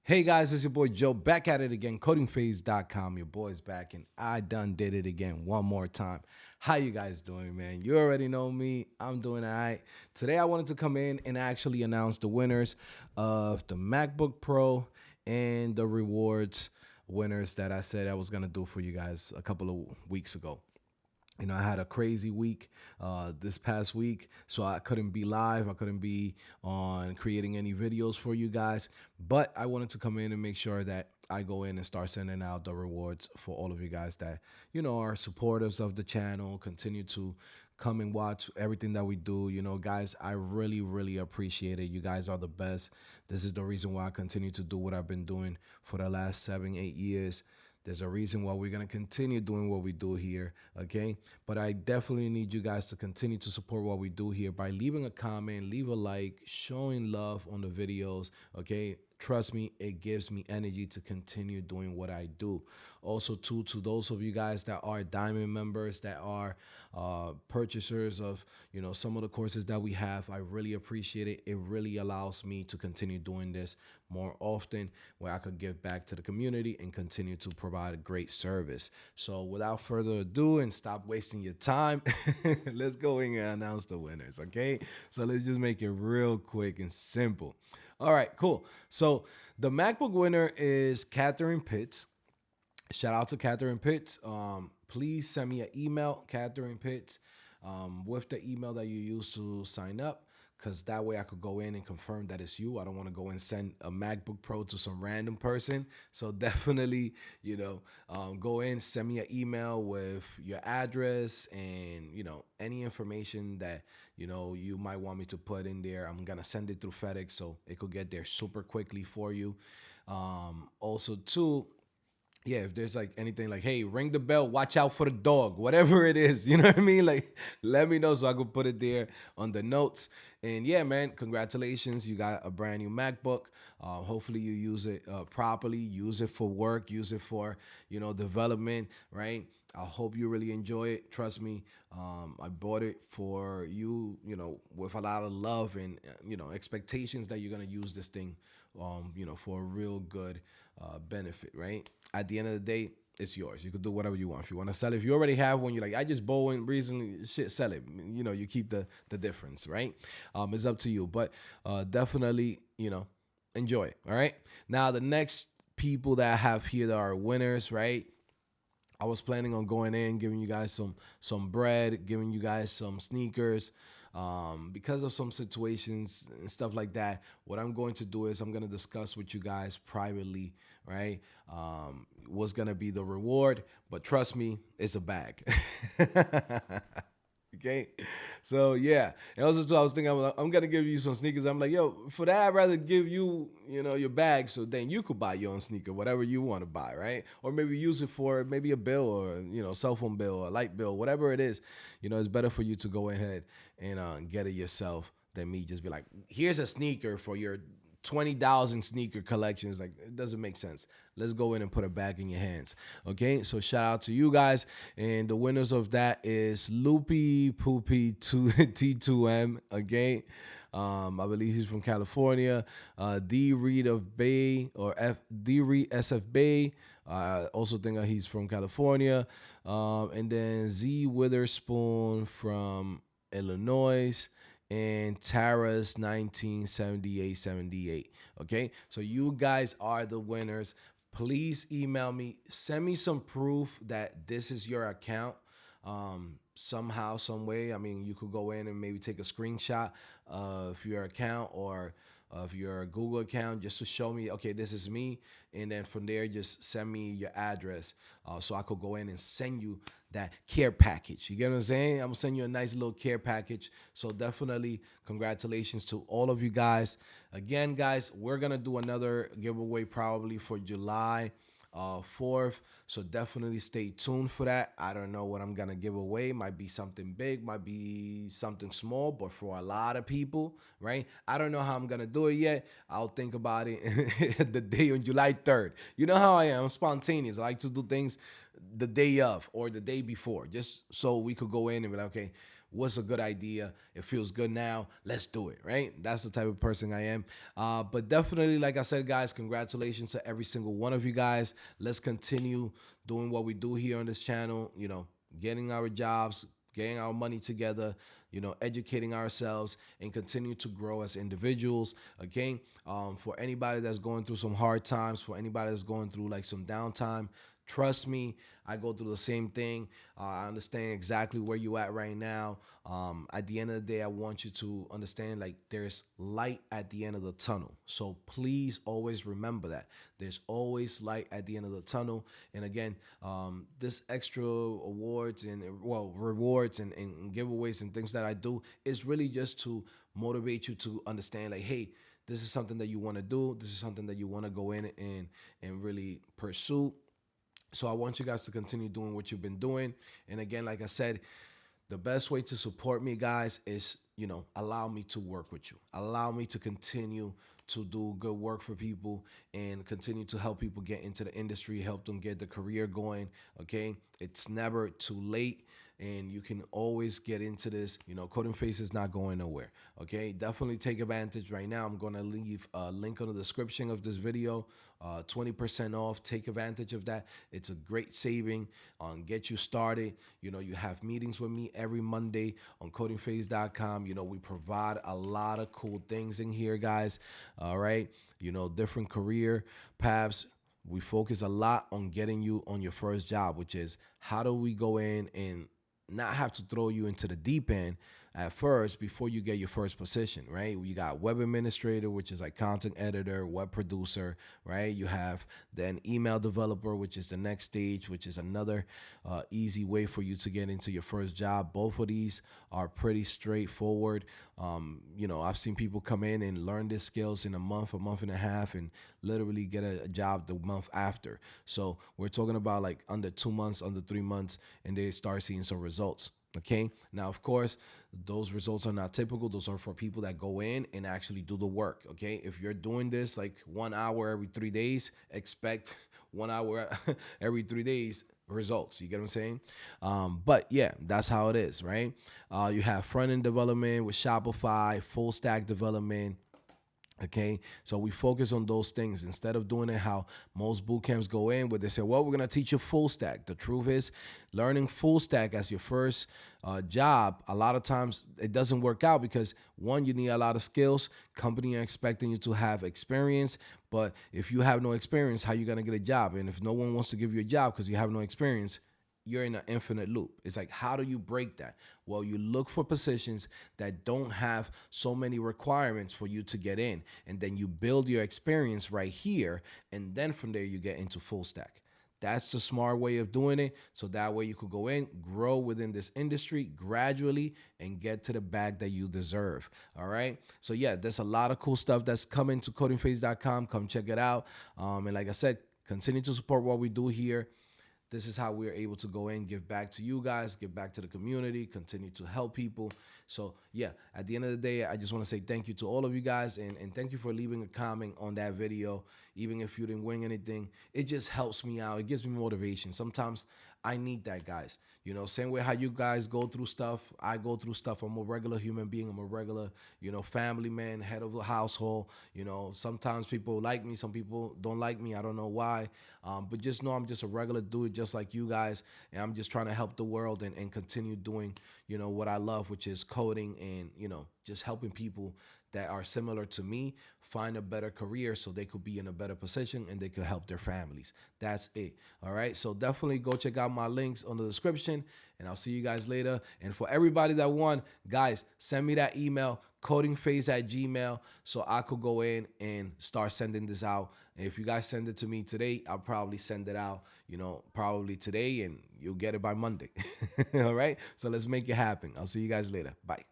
Hey guys, it's your boy Joe back at it again. CodingPhase.com. Your boy's back and I done did it again one more time. How you guys doing, man? You already know me. I'm doing all right. Today I wanted to come in and actually announce the winners of the MacBook Pro and the rewards winners that I said I was gonna do for you guys a couple of weeks ago. I had a crazy week this past week, so I couldn't be live. I couldn't be on creating any videos for you guys, but I wanted to come in and make sure that I go in and start sending out the rewards for all of you guys that are supporters of the channel, continue to come and watch everything that we do. Guys, I really, really appreciate it. You guys are the best. This is the reason why I continue to do what I've been doing for the last 7, 8 years. There's a reason why we're going to continue doing what we do here, okay? But I definitely need you guys to continue to support what we do here by leaving a comment, leave a like, showing love on the videos, okay? Trust me, it gives me energy to continue doing what I do. Also, too, to those of you guys that are Diamond members, that are purchasers of, some of the courses that we have, I really appreciate it. It really allows me to continue doing this more often, where I could give back to the community and continue to provide a great service. So without further ado and stop wasting your time, let's go in and announce the winners, okay? So let's just make it real quick and simple. All right, cool. So the MacBook winner is Catherine Pitts. Shout out to Catherine Pitts. Please send me an email, Catherine Pitts, with the email that you use to sign up, because that way I could go in and confirm that it's you. I don't want to go and send a MacBook Pro to some random person. So definitely, go in, send me an email with your address and, any information that, you might want me to put in there. I'm going to send it through FedEx so it could get there super quickly for you. Also, too, yeah, if there's like anything like, hey, ring the bell, watch out for the dog, whatever it is, you know what I mean? Like, let me know so I can put it there on the notes. And yeah, man, congratulations. You got a brand new MacBook. Hopefully you use it properly, use it for work, use it for, development, right? I hope you really enjoy it. Trust me, I bought it for you, with a lot of love and, expectations that you're going to use this thing, for a real good benefit, right? At the end of the day, it's yours. You can do whatever you want. If you want to sell it, if you already have one, you're like, I just bought one recently, shit, sell it. You keep the difference, right? It's up to you. But definitely, enjoy it. All right. Now the next people that I have here that are winners, right? I was planning on going in, giving you guys some bread, giving you guys some sneakers. Because of some situations and stuff like that, what I'm going to do is I'm going to discuss with you guys privately, right? What's going to be the reward, but trust me, it's a bag. Okay, so yeah, and also too, I was thinking I'm gonna give you some sneakers. I'm like, yo, for that, I'd rather give you, your bag, so then you could buy your own sneaker, whatever you want to buy, right? Or maybe use it for maybe a bill or cell phone bill or light bill, whatever it is. It's better for you to go ahead and get it yourself than me just be like, here's a sneaker for your 20,000 sneaker collections. Like, it doesn't make sense. Let's go in and put a bag in your hands. Okay, so shout out to you guys. And the winners of that is Loopy Poopy T2M. Okay, I believe he's from California. D Reed of Bay, or D Reed SF Bay. I also think that he's from California. And then Z Witherspoon from Illinois, and Tara's 1978. Okay, so you guys are the winners. Please email me, send me some proof that this is your account, somehow, some way. I mean, you could go in and maybe take a screenshot of your account or of your Google account just to show me, okay, this is me. And then from there, just send me your address so I could go in and send you that care package. You get what I'm saying? I'm gonna send you a nice little care package. So definitely congratulations to all of you guys. Again, guys, we're gonna do another giveaway probably for July 4th. So definitely stay tuned for that. I don't know what I'm gonna give away. Might be something big, might be something small, but for a lot of people, right? I don't know how I'm gonna do it yet. I'll think about it the day on July 3rd. You know how I am. I'm spontaneous. I like to do things the day of or the day before, just so we could go in and be like, okay, what's a good idea? It feels good now. Let's do it, right? That's the type of person I am. But definitely, like I said, guys, congratulations to every single one of you guys. Let's continue doing what we do here on this channel, getting our jobs, getting our money together, educating ourselves and continue to grow as individuals. Okay. For anybody that's going through some hard times, for anybody that's going through like some downtime, trust me, I go through the same thing. I understand exactly where you at right now. At the end of the day, I want you to understand like there's light at the end of the tunnel. So please always remember that there's always light at the end of the tunnel. And again, this extra awards and rewards and giveaways and things that I do is really just to motivate you to understand like, hey, this is something that you want to do. This is something that you want to go in and really pursue. So I want you guys to continue doing what you've been doing. And again, like I said, the best way to support me, guys, is, allow me to work with you. Allow me to continue to do good work for people and continue to help people get into the industry, help them get the career going. Okay. It's never too late. And you can always get into this. CodingPhase is not going nowhere. Okay, definitely take advantage right now. I'm going to leave a link on the description of this video. 20% off. Take advantage of that. It's a great saving on get you started. You have meetings with me every Monday on CodingPhase.com. We provide a lot of cool things in here, guys. All right, different career paths. We focus a lot on getting you on your first job, which is how do we go in and not have to throw you into the deep end at first before you get your first position, right? You got web administrator, which is like content editor, web producer, right? You have then email developer, which is the next stage, which is another easy way for you to get into your first job. Both of these are pretty straightforward. I've seen people come in and learn these skills in a month and a half, and literally get a job the month after. So we're talking about like under 2 months, under 3 months, and they start seeing some results. Okay. Now, of course, those results are not typical. Those are for people that go in and actually do the work. Okay. If you're doing this like 1 hour every 3 days, expect 1 hour every 3 days results. You get what I'm saying? But yeah, that's how it is, right? You have front end development with Shopify, full stack development. Okay, so we focus on those things instead of doing it how most boot camps go in, where they say, well, we're going to teach you full stack. The truth is, learning full stack as your first job, a lot of times it doesn't work out because, one, you need a lot of skills. Company are expecting you to have experience. But if you have no experience, how are you going to get a job? And if no one wants to give you a job because you have no experience, you're in an infinite loop. It's like, how do you break that? Well, you look for positions that don't have so many requirements for you to get in, and then you build your experience right here, and then from there you get into full stack. That's the smart way of doing it. So that way you could go in, grow within this industry gradually, and get to the bag that you deserve. All right. So yeah, there's a lot of cool stuff that's coming to codingphase.com. Come check it out. And like I said, continue to support what we do here. This is how we're able to go in, give back to you guys, give back to the community, continue to help people. So yeah, at the end of the day, I just want to say thank you to all of you guys, and thank you for leaving a comment on that video. Even if you didn't win anything, it just helps me out. It gives me motivation. Sometimes I need that, guys. Same way how you guys go through stuff, I go through stuff. I'm a regular human being. I'm a regular, family man, head of the household. Sometimes people like me, some people don't like me. I don't know why. But just know I'm just a regular dude, just like you guys. And I'm just trying to help the world and continue doing, what I love, which is coding and, just helping people that are similar to me find a better career so they could be in a better position and they could help their families. That's it. All right. So definitely go check out my links on the description, and I'll see you guys later. And for everybody that won, guys, send me that email, codingphase@gmail.com, so I could go in and start sending this out. And if you guys send it to me today, I'll probably send it out, probably today, and you'll get it by Monday. All right. So let's make it happen. I'll see you guys later. Bye.